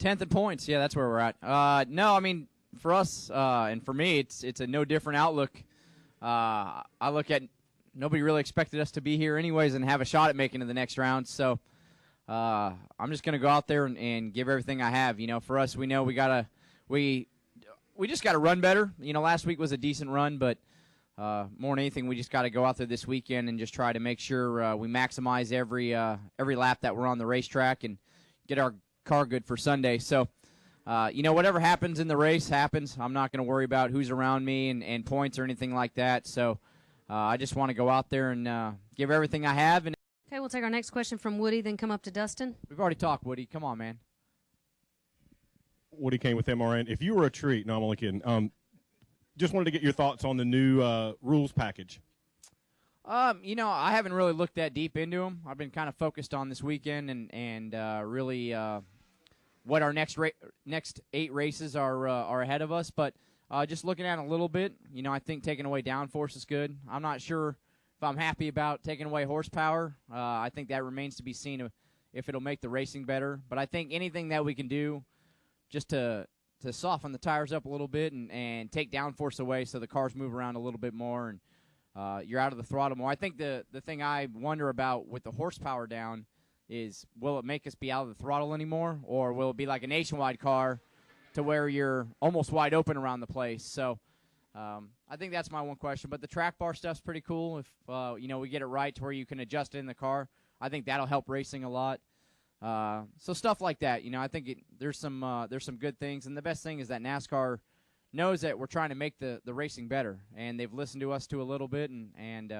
10th in points. Yeah, that's where we're at. No, I mean, for us and for me, it's a no different outlook. I look at nobody really expected us to be here anyways and have a shot at making it to the next round. So I'm just going to go out there and give everything I have. You know, for us, we know we just got to run better. You know, last week was a decent run, but more than anything, we just got to go out there this weekend and just try to make sure we maximize every lap that we're on the racetrack and get our car good for Sunday. So, you know, whatever happens in the race happens. I'm not going to worry about who's around me and points or anything like that. So I just want to go out there and give everything I have. And okay, we'll take our next question from Woody, then come up to Dustin. We've already talked, Woody. Come on, man. Woody Kane with MRN. If you were a treat, no, I'm only kidding. Just wanted to get your thoughts on the new rules package. You know, I haven't really looked that deep into them. I've been kind of focused on this weekend and really what our next 8 races are ahead of us. But just looking at it a little bit, you know, I think taking away downforce is good. I'm not sure if I'm happy about taking away horsepower. I think that remains to be seen if it'll make the racing better. But I think anything that we can do just to soften the tires up a little bit and take downforce away so the cars move around a little bit more and you're out of the throttle more. I think the thing I wonder about with the horsepower down is, will it make us be out of the throttle anymore, or will it be like a nationwide car to where you're almost wide open around the place? So I think that's my one question. But the track bar stuff's pretty cool. If you know, we get it right to where you can adjust it in the car, I think that'll help racing a lot. So stuff like that, you know, I think there's some good things, and the best thing is that NASCAR knows that we're trying to make the racing better, and they've listened to us a little bit, and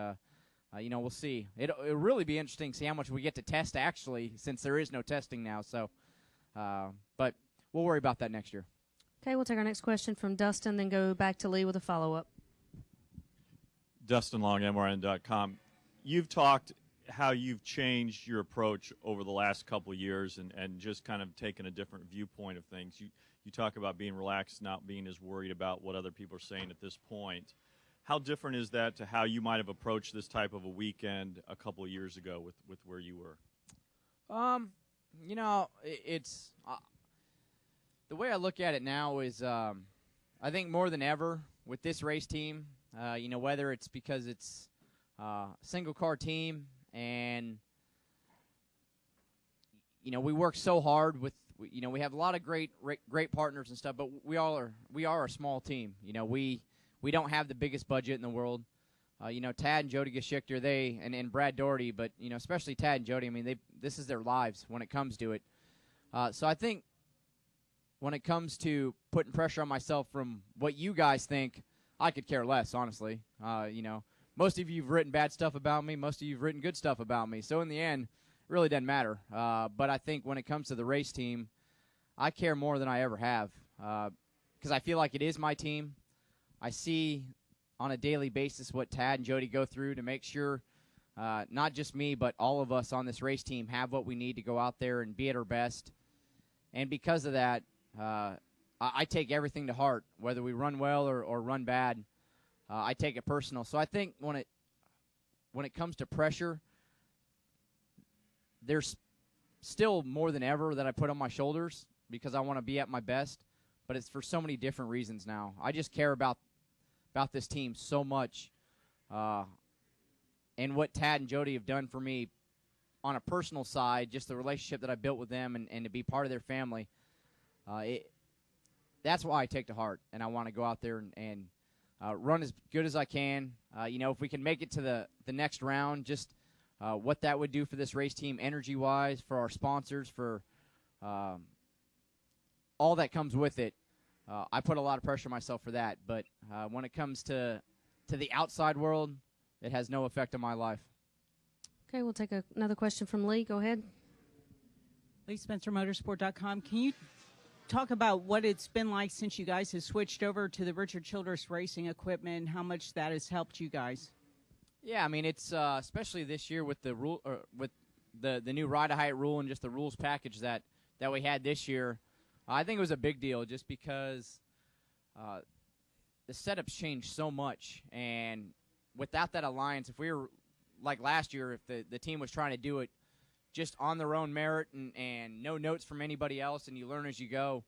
you know, we'll see. It'll really be interesting to see how much we get to test actually, since there is no testing now. So, but we'll worry about that next year. Okay, we'll take our next question from Dustin, then go back to Lee with a follow-up. Dustin Long, MRN.com. You've talked how you've changed your approach over the last couple of years and just kind of taken a different viewpoint of things. You talk about being relaxed, not being as worried about what other people are saying at this point. How different is that to how you might have approached this type of a weekend a couple of years ago with where you were? You know, it's the way I look at it now is I think more than ever with this race team, you know, whether it's because it's a single car team and, you know, we work so hard with, you know, we have a lot of great partners and stuff, but we are a small team. You know, we don't have the biggest budget in the world. You know, Tad and Jody Geschichter, and Brad Doherty, but, you know, especially Tad and Jody, I mean, this is their lives when it comes to it. So I think when it comes to putting pressure on myself from what you guys think, I could care less, honestly. You know, most of you have written bad stuff about me. Most of you have written good stuff about me. So in the end, it really doesn't matter. But I think when it comes to the race team, I care more than I ever have because I feel like it is my team. I see on a daily basis what Tad and Jody go through to make sure not just me but all of us on this race team have what we need to go out there and be at our best. And because of that, I take everything to heart, whether we run well or run bad. I take it personal. So I think when it comes to pressure, there's still more than ever that I put on my shoulders because I want to be at my best, but it's for so many different reasons now. I just care about this team so much, and what Tad and Jody have done for me on a personal side, just the relationship that I built with them and to be part of their family. That's why I take to heart, and I want to go out there and run as good as I can. You know, if we can make it to the next round, just what that would do for this race team energy-wise, for our sponsors, for all that comes with it. I put a lot of pressure on myself for that. But when it comes to the outside world, it has no effect on my life. Okay, we'll take another question from Lee. Go ahead. Lee Spencer, Motorsport.com. Can you talk about what it's been like since you guys have switched over to the Richard Childress racing equipment and how much that has helped you guys? Yeah, I mean, it's especially this year with the rule, with the new ride-height rule and just the rules package that we had this year. I think it was a big deal just because the setup's changed so much, and without that alliance, if we were like last year, if the team was trying to do it just on their own merit and no notes from anybody else, and you learn as you go,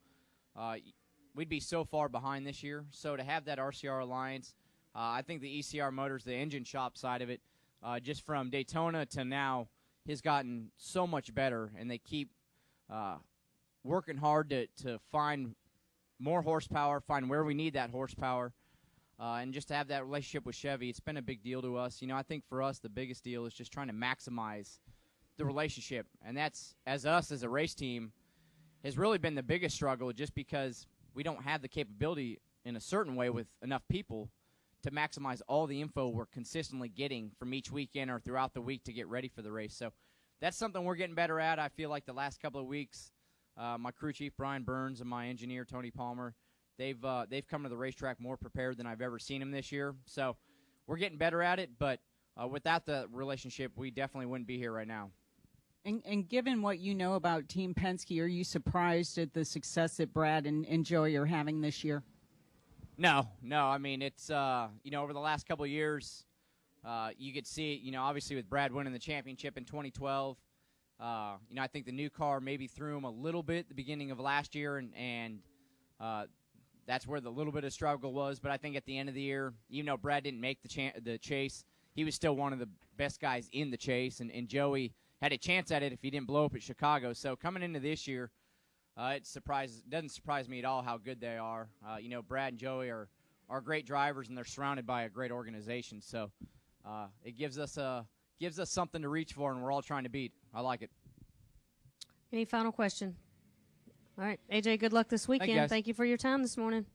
we'd be so far behind this year. So to have that RCR alliance, I think the ECR Motors, the engine shop side of it, just from Daytona to now, has gotten so much better, and they keep working hard to find more horsepower, find where we need that horsepower, and just to have that relationship with Chevy, it's been a big deal to us. I think for us the biggest deal is just trying to maximize the relationship, and that's, as a race team, has really been the biggest struggle, just because we don't have the capability in a certain way with enough people to maximize all the info we're consistently getting from each weekend or throughout the week to get ready for the race. So that's something we're getting better at. I feel like the last couple of weeks, my crew chief Brian Burns and my engineer Tony Palmer, they've come to the racetrack more prepared than I've ever seen them this year. So we're getting better at it, but without the relationship, we definitely wouldn't be here right now. And given what you know about Team Penske, are you surprised at the success that Brad and Joey are having this year? No. I mean, it's, over the last couple of years, you could see it, obviously with Brad winning the championship in 2012. I think the new car maybe threw him a little bit at the beginning of last year, and that's where the little bit of struggle was. But I think at the end of the year, even though Brad didn't make the chase, he was still one of the best guys in the chase, and Joey had a chance at it if he didn't blow up at Chicago. So coming into this year, it doesn't surprise me at all how good they are. Brad and Joey are great drivers, and they're surrounded by a great organization. So it gives us something to reach for, and we're all trying to beat. I like it. Any final question? All right, AJ, good luck this weekend. Thank you, guys. Thank you for your time this morning.